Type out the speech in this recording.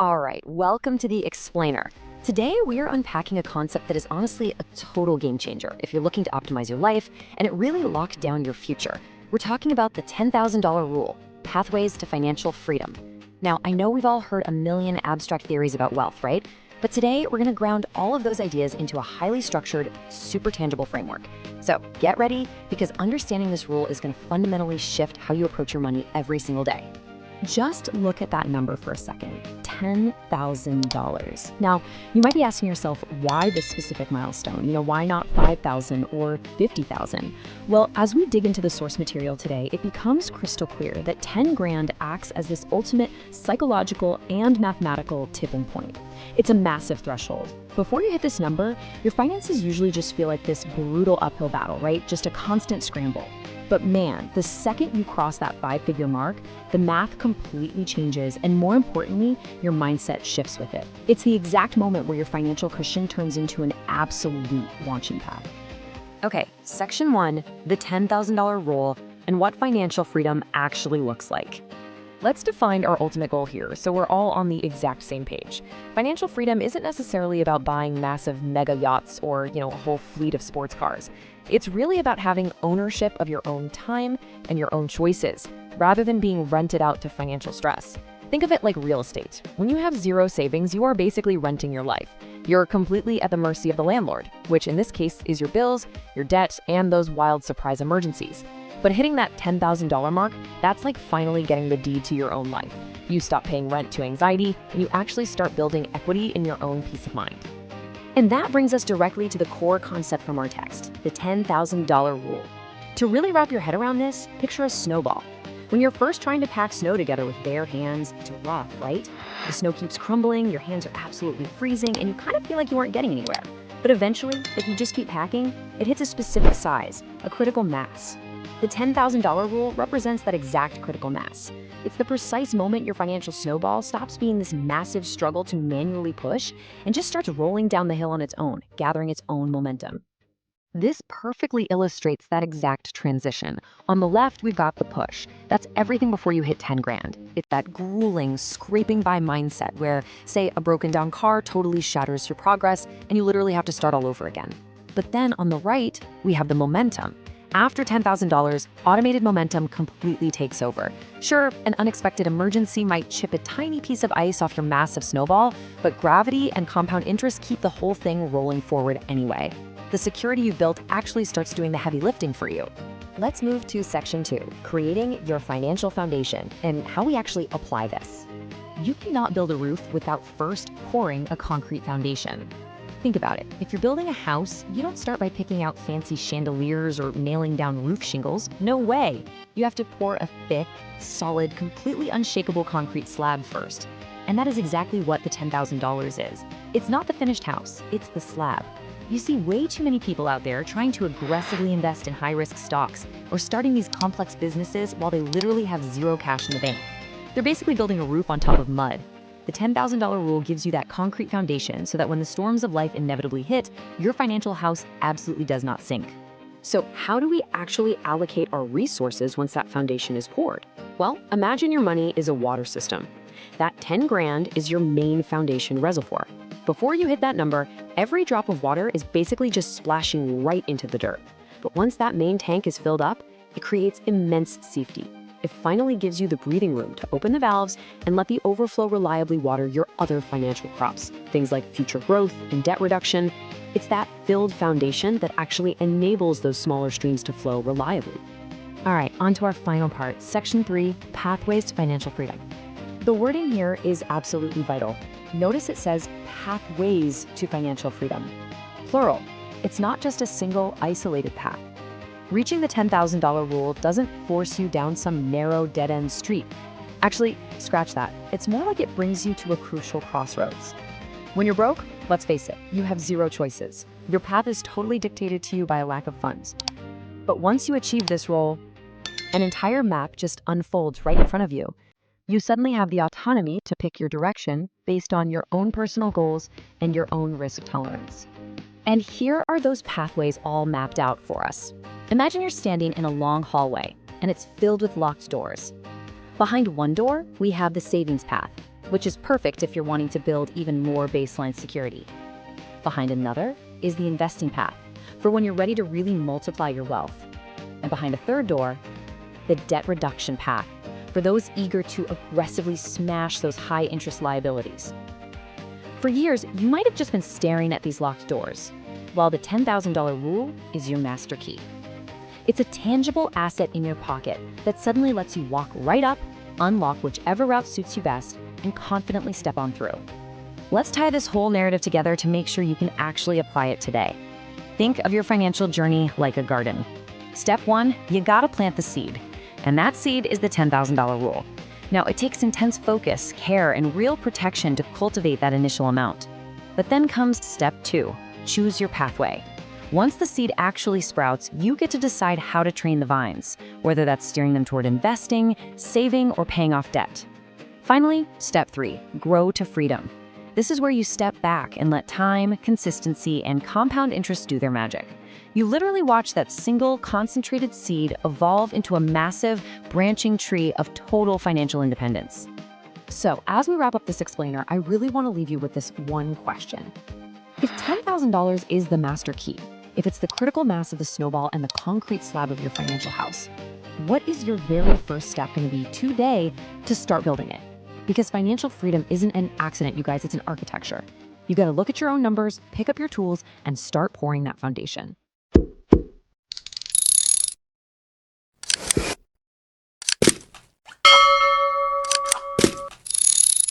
All right, welcome to the Explainer. Today, we are unpacking a concept that is honestly a total game changer if you're looking to optimize your life and it really lock down your future. We're talking about the $10,000 rule, pathways to financial freedom. Now, I know we've all heard a million abstract theories about wealth, right? But today, we're gonna ground all of those ideas into a highly structured, super tangible framework. So get ready, because understanding this rule is gonna fundamentally shift how you approach your money every single day. Just look at that number for a second, $10,000. Now, you might be asking yourself, why this specific milestone? Why not 5,000 or 50,000? Well, as we dig into the source material today, it becomes crystal clear that 10 grand acts as this ultimate psychological and mathematical tipping point. It's a massive threshold. Before you hit this number, your finances usually just feel like this brutal uphill battle, right? Just a constant scramble. But man, the second you cross that five-figure mark, the math completely changes, and more importantly, your mindset shifts with it. It's the exact moment where your financial cushion turns into an absolute launching pad. Okay, section 1, the $10,000 rule, and what financial freedom actually looks like. Let's define our ultimate goal here, so we're all on the exact same page. Financial freedom isn't necessarily about buying massive mega yachts or, a whole fleet of sports cars. It's really about having ownership of your own time and your own choices, rather than being rented out to financial stress. Think of it like real estate. When you have zero savings, you are basically renting your life. You're completely at the mercy of the landlord, which in this case is your bills, your debt, and those wild surprise emergencies. But hitting that $10,000 mark, that's like finally getting the deed to your own life. You stop paying rent to anxiety, and you actually start building equity in your own peace of mind. And that brings us directly to the core concept from our text, the $10,000 rule. To really wrap your head around this, picture a snowball. When you're first trying to pack snow together with bare hands, it's rough, right? The snow keeps crumbling, your hands are absolutely freezing, and you kind of feel like you aren't getting anywhere. But eventually, if you just keep packing, it hits a specific size, a critical mass. The $10,000 rule represents that exact critical mass. It's the precise moment your financial snowball stops being this massive struggle to manually push and just starts rolling down the hill on its own, gathering its own momentum. This perfectly illustrates that exact transition. On the left, we've got the push. That's everything before you hit 10 grand. It's that grueling, scraping by mindset where, say, a broken down car totally shatters your progress and you literally have to start all over again. But then on the right, we have the momentum. After $10,000, automated momentum completely takes over. Sure, an unexpected emergency might chip a tiny piece of ice off your massive snowball, but gravity and compound interest keep the whole thing rolling forward anyway. The security you've built actually starts doing the heavy lifting for you. Let's move to section 2, creating your financial foundation, and how we actually apply this. You cannot build a roof without first pouring a concrete foundation. Think about it. If you're building a house, you don't start by picking out fancy chandeliers or nailing down roof shingles. No way. You have to pour a thick, solid, completely unshakable concrete slab first. And that is exactly what the $10,000 is. It's not the finished house, it's the slab. You see way too many people out there trying to aggressively invest in high-risk stocks or starting these complex businesses while they literally have zero cash in the bank. They're basically building a roof on top of mud. The $10,000 rule gives you that concrete foundation so that when the storms of life inevitably hit, your financial house absolutely does not sink. So how do we actually allocate our resources once that foundation is poured? Well, imagine your money is a water system. That 10 grand is your main foundation reservoir. Before you hit that number, every drop of water is basically just splashing right into the dirt. But once that main tank is filled up, it creates immense safety. It finally gives you the breathing room to open the valves and let the overflow reliably water your other financial crops, things like future growth and debt reduction. It's that filled foundation that actually enables those smaller streams to flow reliably. All right, on to our final part, section 3, pathways to financial freedom. The wording here is absolutely vital. Notice it says pathways to financial freedom. Plural. It's not just a single, isolated path. Reaching the $10,000 rule doesn't force you down some narrow, dead-end street. Actually, scratch that. It's more like it brings you to a crucial crossroads. When you're broke, let's face it, you have zero choices. Your path is totally dictated to you by a lack of funds. But once you achieve this goal, an entire map just unfolds right in front of you. You suddenly have the autonomy to pick your direction based on your own personal goals and your own risk tolerance. And here are those pathways all mapped out for us. Imagine you're standing in a long hallway, and it's filled with locked doors. Behind one door, we have the savings path. which is perfect if you're wanting to build even more baseline security. Behind another is the investing path, for when you're ready to really multiply your wealth. And behind a third door, the debt reduction path, for those eager to aggressively smash those high-interest liabilities. For years, you might have just been staring at these locked doors, while the $10,000 rule is your master key. It's a tangible asset in your pocket that suddenly lets you walk right up, unlock whichever route suits you best, and confidently step on through. Let's tie this whole narrative together to make sure you can actually apply it today. Think of your financial journey like a garden. Step 1, you gotta plant the seed. And that seed is the $10,000 rule. Now, it takes intense focus, care, and real protection to cultivate that initial amount. But then comes step 2, choose your pathway. Once the seed actually sprouts, you get to decide how to train the vines, whether that's steering them toward investing, saving, or paying off debt. Finally, step 3, grow to freedom. This is where you step back and let time, consistency, and compound interest do their magic. You literally watch that single concentrated seed evolve into a massive, branching tree of total financial independence. So, as we wrap up this explainer, I really want to leave you with this one question. If $10,000 is the master key, if it's the critical mass of the snowball and the concrete slab of your financial house, what is your very first step going to be today to start building it? Because financial freedom isn't an accident, you guys, it's an architecture. You got to look at your own numbers, pick up your tools, and start pouring that foundation.